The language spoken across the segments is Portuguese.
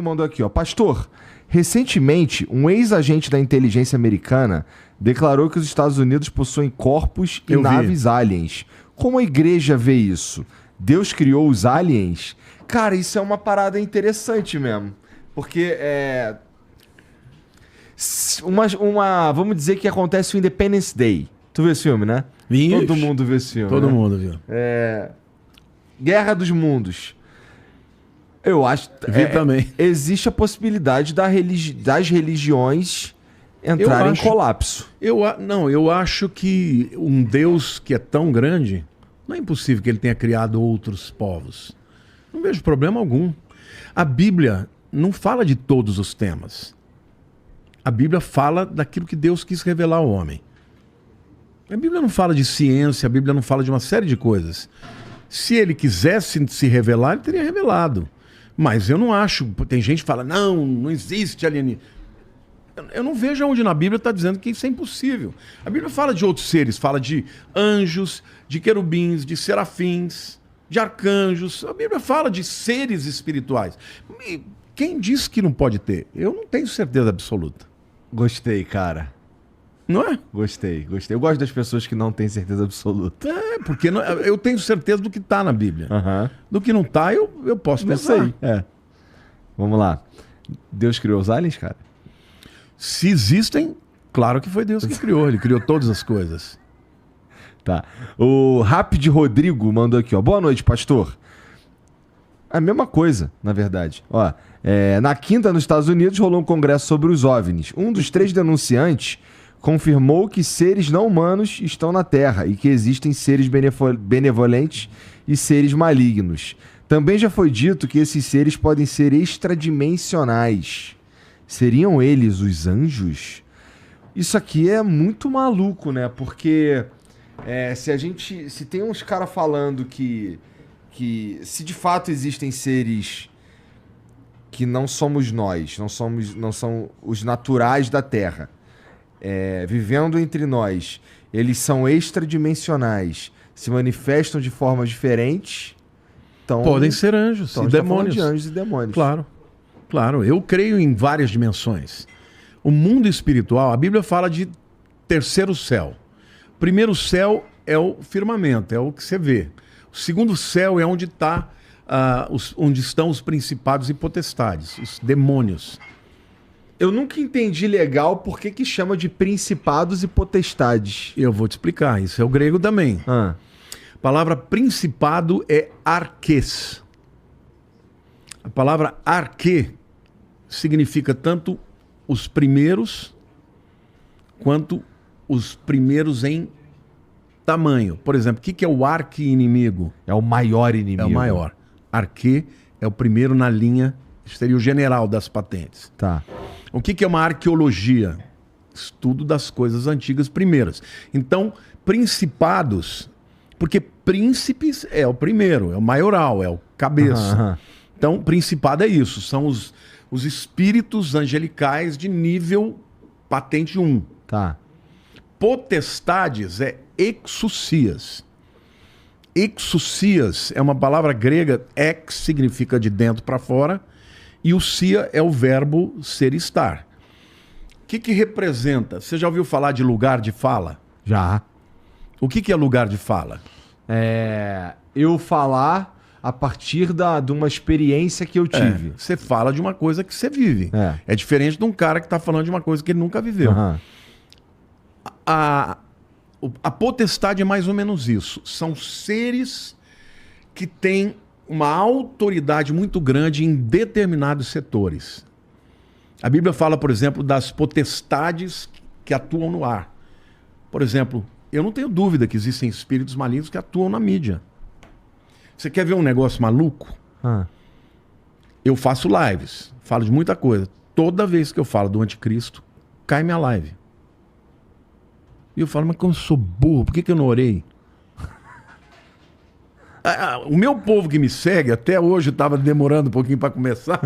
Mandou aqui, ó. Pastor, recentemente, um ex-agente da inteligência americana declarou que os Estados Unidos possuem corpos e naves aliens. Como a igreja vê isso? Deus criou os aliens? Cara, isso é uma parada interessante mesmo. Porque vamos dizer que acontece o Independence Day. Tu viu esse filme, né? Vixe, todo mundo viu esse filme. Todo né? mundo viu. Guerra dos Mundos. Eu acho também. Existe a possibilidade das religiões entrarem em colapso. Eu acho que um Deus que é tão grande, não é impossível que ele tenha criado outros povos. Não vejo problema algum. A Bíblia não fala de todos os temas. A Bíblia fala daquilo que Deus quis revelar ao homem. A Bíblia não fala de ciência, a Bíblia não fala de uma série de coisas. Se ele quisesse se revelar, ele teria revelado. Mas eu não acho. Tem gente que fala, não existe alienígena. Eu não vejo onde na Bíblia está dizendo que isso é impossível. A Bíblia fala de outros seres, fala de anjos, de querubins, de serafins, de arcanjos. A Bíblia fala de seres espirituais. E quem disse que não pode ter? Eu não tenho certeza absoluta. Gostei, cara. Não é? Gostei. Eu gosto das pessoas que não têm certeza absoluta. Porque eu tenho certeza do que está na Bíblia. Do que não está, eu posso pensar. Não sei. Vamos lá. Deus criou os aliens, cara? Se existem, claro que foi Deus que criou. Ele criou todas as coisas. Tá. O Rapid Rodrigo mandou aqui, ó. Boa noite, pastor. A mesma coisa, na verdade. Ó, na quinta, nos Estados Unidos, rolou um congresso sobre os OVNIs. Um dos 3 denunciantes confirmou que seres não humanos estão na Terra e que existem seres benevolentes e seres malignos. Também já foi dito que esses seres podem ser extradimensionais. Seriam eles os anjos? Isso aqui é muito maluco, né? Porque se tem uns caras falando que se de fato existem seres que não somos nós, não são os naturais da Terra, vivendo entre nós, eles são extradimensionais, se manifestam de formas diferentes, então podem ser anjos e demônios. De anjos e demônios. Claro, eu creio em várias dimensões. O mundo espiritual, a Bíblia fala de terceiro céu. O primeiro céu é o firmamento, é o que você vê. O segundo céu é onde estão os principados e potestades, os demônios. Eu nunca entendi legal por que chama de principados e potestades. Eu vou te explicar, isso é o grego também. A palavra principado é arquês. A palavra arquê significa tanto os primeiros quanto os primeiros em tamanho. Por exemplo, o que é o arqui-inimigo? É o maior inimigo. É o maior. Arquê é o primeiro na linha, seria o general das patentes. Tá. O que é uma arqueologia? Estudo das coisas antigas primeiras. Então, principados, porque príncipes é o primeiro, é o maioral, é o cabeça. Então, principado é isso, são os espíritos angelicais de nível patente 1. Tá. Potestades é exousias. Exousias é uma palavra grega, ex significa de dentro para fora, e o sia é o verbo ser e estar. O que representa? Você já ouviu falar de lugar de fala? Já. O que é lugar de fala? Eu falar a partir de uma experiência que eu tive. Você fala de uma coisa que você vive. É diferente de um cara que está falando de uma coisa que ele nunca viveu. A potestade é mais ou menos isso. São seres que têm uma autoridade muito grande em determinados setores. A Bíblia fala, por exemplo, das potestades que atuam no ar. Por exemplo, eu não tenho dúvida que existem espíritos malignos que atuam na mídia. Você quer ver um negócio maluco? Eu faço lives, falo de muita coisa. Toda vez que eu falo do anticristo, cai minha live. E eu falo, mas como eu sou burro, por que eu não orei? O meu povo que me segue, até hoje estava demorando um pouquinho para começar,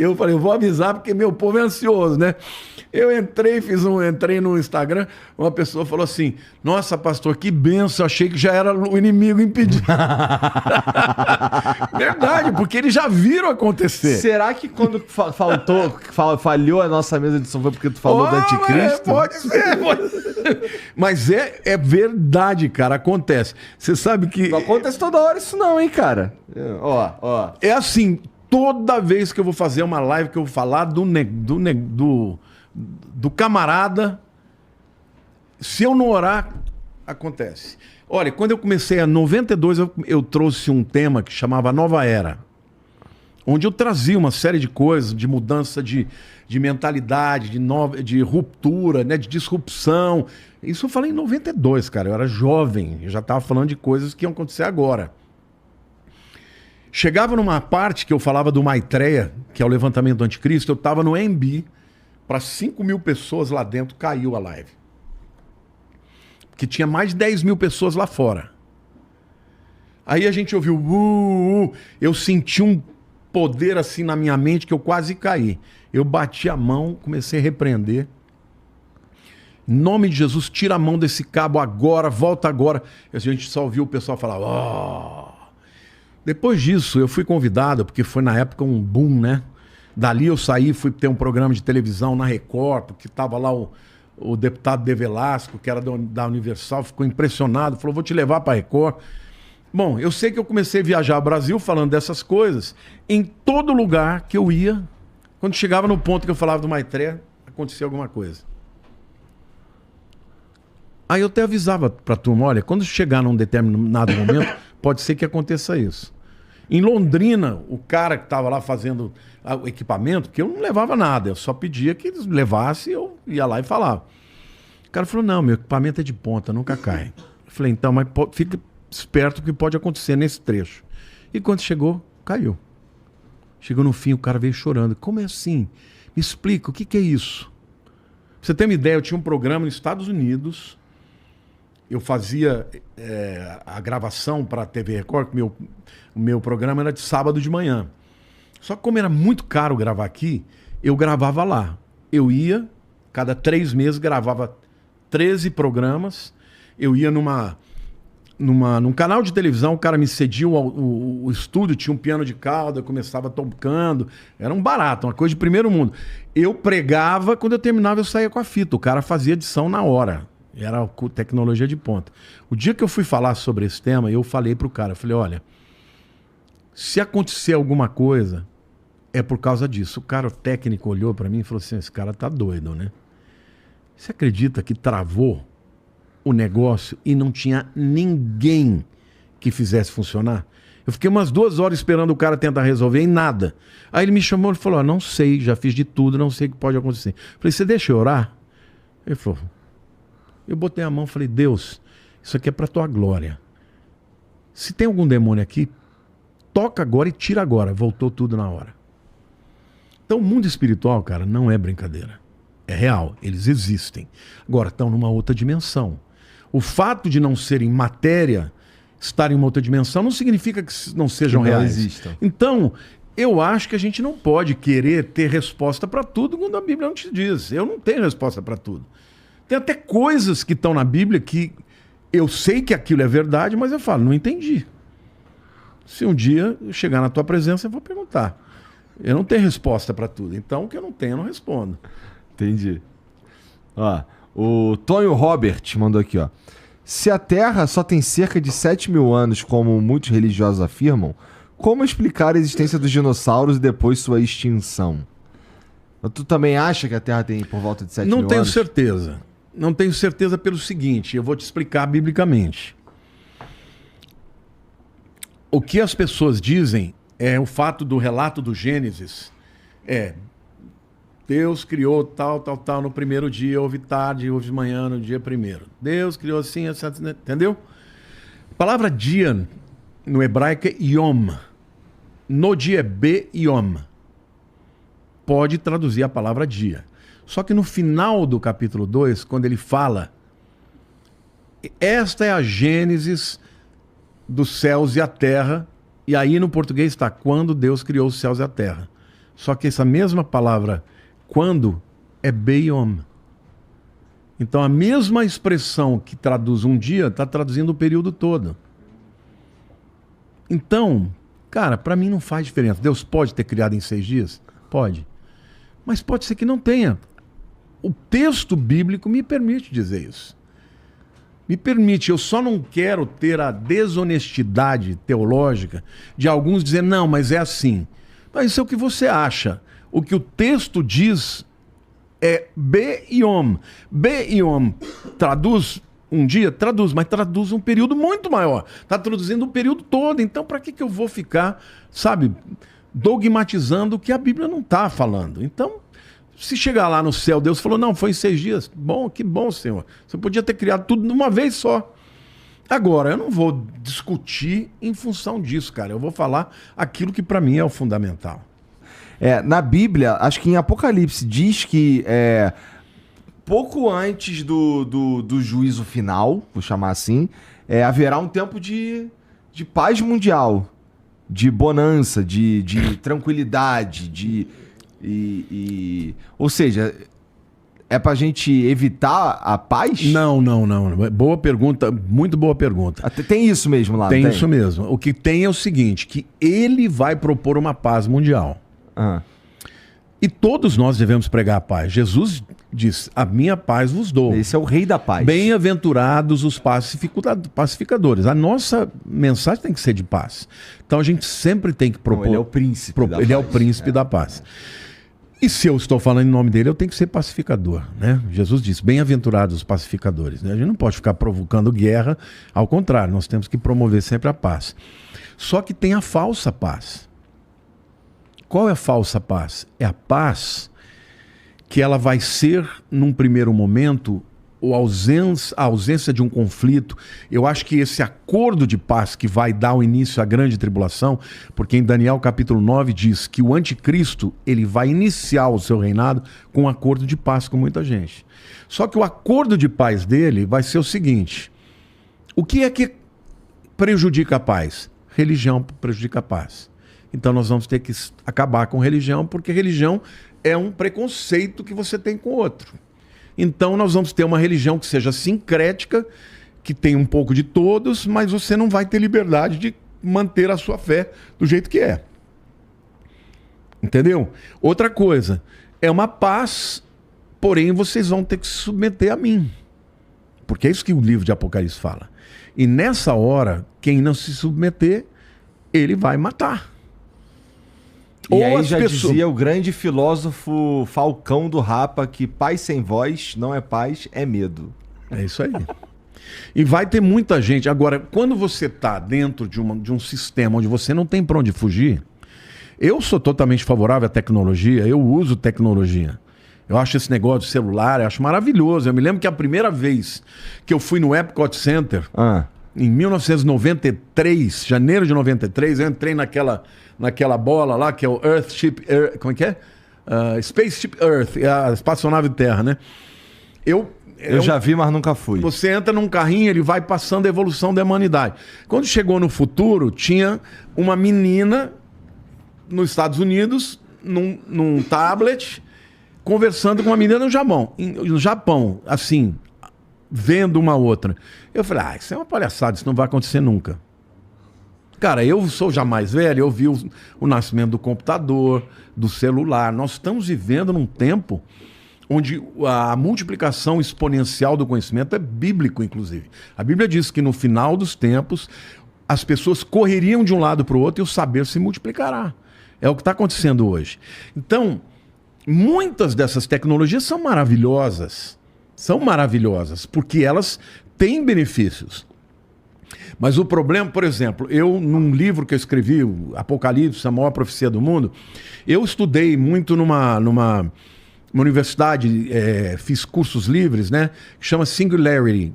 Eu falei, eu vou avisar porque meu povo é ansioso, né? Eu entrei no Instagram, uma pessoa falou assim, nossa, pastor, que benção, achei que já era o inimigo impedido. Verdade, porque eles já viram acontecer. Será que quando falhou a nossa mesa de som foi porque tu falou do anticristo? Pode ser, pode ser. Mas é verdade, cara, acontece. Você sabe que... Não acontece toda hora isso não, hein, cara? Ó. É assim, toda vez que eu vou fazer uma live que eu vou falar do camarada, se eu não orar, acontece. Olha, quando eu comecei em 92, eu trouxe um tema que chamava Nova Era, onde eu trazia uma série de coisas, de mudança de mentalidade, de ruptura, né, de disrupção. Isso eu falei em 92, cara, eu era jovem, eu já estava falando de coisas que iam acontecer agora. Chegava numa parte que eu falava do Maitreya, que é o levantamento do anticristo, eu estava no MB, para 5.000 pessoas lá dentro, caiu a live. Porque tinha mais de 10.000 pessoas lá fora. Aí a gente ouviu, eu senti um poder assim na minha mente que eu quase caí. Eu bati a mão, comecei a repreender. Em nome de Jesus, tira a mão desse cabo agora, volta agora. E a gente só ouviu o pessoal falar, ó. Depois disso, eu fui convidado, porque foi na época um boom, né? Dali eu saí, fui ter um programa de televisão na Record, porque estava lá o deputado De Velasco, que era da Universal, ficou impressionado, falou, vou te levar para a Record. Bom, eu sei que eu comecei a viajar ao Brasil falando dessas coisas. Em todo lugar que eu ia, quando chegava no ponto que eu falava do Maitreya, acontecia alguma coisa. Aí eu até avisava para a turma, olha, quando chegar num determinado momento, pode ser que aconteça isso. Em Londrina, o cara que estava lá fazendo o equipamento, porque eu não levava nada, eu só pedia que eles levassem, eu ia lá e falava. O cara falou, não, meu equipamento é de ponta, nunca cai. Eu falei, então, mas fica esperto que pode acontecer nesse trecho. E quando chegou, caiu. Chegou no fim, o cara veio chorando. Como é assim? Me explica, o que é isso? Pra você ter uma ideia, eu tinha um programa nos Estados Unidos, eu fazia a gravação para a TV Record, o meu programa era de sábado de manhã. Só que como era muito caro gravar aqui, eu gravava lá. Eu ia, cada 3 meses, gravava 13 programas. Eu ia num canal de televisão, o cara me cedia o estúdio, tinha um piano de cauda, eu começava tocando. Era um barato, uma coisa de primeiro mundo. Eu pregava, quando eu terminava eu saía com a fita. O cara fazia edição na hora. Era tecnologia de ponta. O dia que eu fui falar sobre esse tema, eu falei pro cara, eu falei, olha, se acontecer alguma coisa, é por causa disso. O cara, o técnico, olhou para mim e falou assim, esse cara tá doido, né? Você acredita que travou o negócio e não tinha ninguém que fizesse funcionar? Eu fiquei umas 2 horas esperando o cara tentar resolver e nada. Aí ele me chamou e falou, não sei, já fiz de tudo, não sei o que pode acontecer. Eu falei, você deixa eu orar? Ele falou, eu botei a mão e falei, Deus, isso aqui é para tua glória. Se tem algum demônio aqui, toca agora e tira agora. Voltou tudo na hora. Então o mundo espiritual, cara, não é brincadeira. É real, eles existem. Agora estão numa outra dimensão. O fato de não serem matéria, estar em uma outra dimensão, não significa que não sejam que não reais. Existam. Então, eu acho que a gente não pode querer ter resposta para tudo quando a Bíblia não te diz. Eu não tenho resposta para tudo. Tem até coisas que estão na Bíblia que eu sei que aquilo é verdade, mas eu falo, não entendi. Se um dia eu chegar na tua presença, eu vou perguntar. Eu não tenho resposta para tudo. Então, o que eu não tenho, eu não respondo. Entendi. Ó, o Tonho Robert mandou aqui, ó. Se a Terra só tem cerca de 7.000 anos, como muitos religiosos afirmam, como explicar a existência dos dinossauros e depois sua extinção? Tu também acha que a Terra tem por volta de 7.000 anos? Não tenho certeza. Não tenho certeza pelo seguinte, eu vou te explicar biblicamente. O que as pessoas dizem é o fato do relato do Gênesis. Deus criou tal, no primeiro dia, houve tarde, houve manhã, no dia primeiro. Deus criou assim, entendeu? A palavra dia no hebraico é yom. No dia é be-yom. Pode traduzir a palavra dia. Só que no final do capítulo 2, quando ele fala, esta é a Gênesis dos céus e a terra, e aí no português está quando Deus criou os céus e a terra. Só que essa mesma palavra, quando, é beyom. Então a mesma expressão que traduz um dia, está traduzindo o período todo. Então, cara, para mim não faz diferença. Deus pode ter criado em 6 dias? Pode. Mas pode ser que não tenha. O texto bíblico me permite dizer isso. Me permite, eu só não quero ter a desonestidade teológica de alguns dizer, não, mas é assim. Mas isso é o que você acha. O que o texto diz é Beyom. Beyom traduz um dia? Traduz, mas traduz um período muito maior. Está traduzindo o período todo. Então, para que eu vou ficar, sabe, dogmatizando o que a Bíblia não está falando? Então, se chegar lá no céu, Deus falou, não, foi em 6 dias. Bom, que bom, Senhor. Você podia ter criado tudo de uma vez só. Agora, eu não vou discutir em função disso, cara. Eu vou falar aquilo que para mim é o fundamental. Na Bíblia, acho que em Apocalipse diz que pouco antes do juízo final, vou chamar assim, haverá um tempo de paz mundial, de bonança, de tranquilidade, ou seja, é pra gente evitar a paz? Não. Boa pergunta, muito boa pergunta. Tem isso mesmo lá, tem isso mesmo. O que tem é o seguinte, que ele vai propor uma paz mundial. E todos nós devemos pregar a paz. Jesus diz, a minha paz vos dou. Esse é o rei da paz. Bem-aventurados os pacificadores. A nossa mensagem tem que ser de paz. Então a gente sempre tem que propor. Ele é o príncipe da paz. Ele é o príncipe da paz. E se eu estou falando em nome dele, eu tenho que ser pacificador, né? Jesus disse, bem-aventurados os pacificadores. Né? A gente não pode ficar provocando guerra, ao contrário, nós temos que promover sempre a paz. Só que tem a falsa paz. Qual é a falsa paz? É a paz que ela vai ser, num primeiro momento, a ausência de um conflito. Eu acho que esse acordo de paz que vai dar o início à grande tribulação, porque em Daniel capítulo 9 diz que o anticristo ele vai iniciar o seu reinado com um acordo de paz com muita gente. Só que o acordo de paz dele vai ser o seguinte, o que é que prejudica a paz? Religião prejudica a paz. Então nós vamos ter que acabar com religião, porque religião é um preconceito que você tem com o outro. Então nós vamos ter uma religião que seja sincrética, que tem um pouco de todos, mas você não vai ter liberdade de manter a sua fé do jeito que é. Entendeu? Outra coisa, é uma paz, porém vocês vão ter que se submeter a mim. Porque é isso que o livro de Apocalipse fala. E nessa hora, quem não se submeter, ele vai matar. E aí já dizia o grande filósofo Falcão do Rapa que paz sem voz não é paz, é medo. É isso aí. E vai ter muita gente. Agora, quando você está dentro de um sistema onde você não tem para onde fugir, eu sou totalmente favorável à tecnologia, eu uso tecnologia. Eu acho esse negócio de celular, eu acho maravilhoso. Eu me lembro que a primeira vez que eu fui no Epcot Center, em 1993, janeiro de 93, eu entrei naquela bola lá, que é o Earthship, como é que é? Spaceship Earth, a espaçonave Terra, né? Eu já vi, mas nunca fui. Você entra num carrinho, ele vai passando a evolução da humanidade. Quando chegou no futuro, tinha uma menina nos Estados Unidos, num tablet, conversando com uma menina no Japão, assim, vendo uma outra. Eu falei, isso é uma palhaçada, isso não vai acontecer nunca. Cara, eu sou já mais velho, eu vi o nascimento do computador, do celular. Nós estamos vivendo num tempo onde a multiplicação exponencial do conhecimento é bíblico, inclusive. A Bíblia diz que no final dos tempos, as pessoas correriam de um lado para o outro e o saber se multiplicará. É o que está acontecendo hoje. Então, muitas dessas tecnologias são maravilhosas. São maravilhosas, porque elas têm benefícios. Mas o problema, por exemplo, eu num livro que eu escrevi, o Apocalipse, a maior profecia do mundo, eu estudei muito numa universidade, fiz cursos livres, né? Que chama Singularity.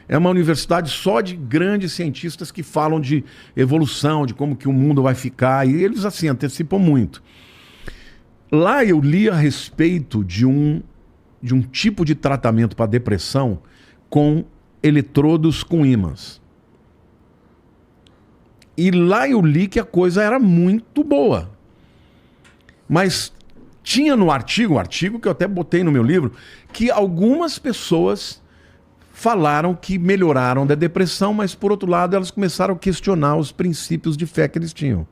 É uma universidade só de grandes cientistas que falam de evolução, de como que o mundo vai ficar, e eles assim antecipam muito. Lá eu li a respeito de um tipo de tratamento para depressão com eletrodos com ímãs. E lá eu li que a coisa era muito boa. Mas tinha no artigo, um artigo que eu até botei no meu livro, que algumas pessoas falaram que melhoraram da depressão, mas por outro lado elas começaram a questionar os princípios de fé que eles tinham.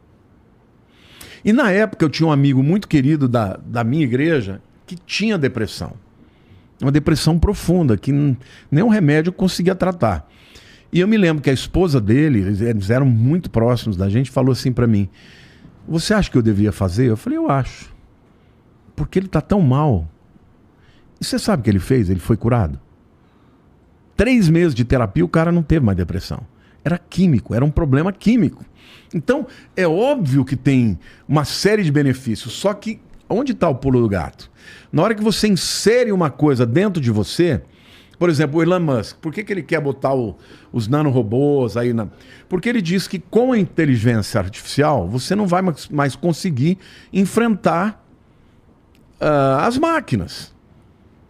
E na época eu tinha um amigo muito querido da minha igreja que tinha depressão. Uma depressão profunda, que nenhum remédio conseguia tratar. E eu me lembro que a esposa dele, eles eram muito próximos da gente, falou assim pra mim: você acha que eu devia fazer? Eu falei: eu acho. Porque ele tá tão mal. E você sabe o que ele fez? Ele foi curado. 3 meses de terapia, o cara não teve mais depressão. Era químico, era um problema químico. Então, é óbvio que tem uma série de benefícios, só que onde está o pulo do gato? Na hora que você insere uma coisa dentro de você, por exemplo, o Elon Musk, por que ele quer botar os nanorobôs aí? Porque ele diz que com a inteligência artificial, você não vai mais conseguir enfrentar as máquinas.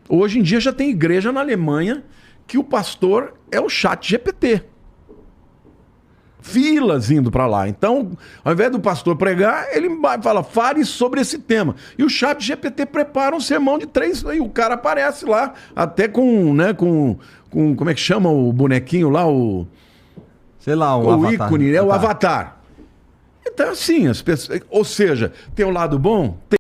Hoje em dia já tem igreja na Alemanha que o pastor é o ChatGPT. Filas indo para lá. Então, ao invés do pastor pregar, ele vai falar: fale sobre esse tema. E o ChatGPT prepara um sermão de 3, e o cara aparece lá, até com como é que chama o bonequinho lá? Sei lá, o avatar. Ícone, é o avatar. Então, assim, as pessoas. Ou seja, tem o lado bom? Tem.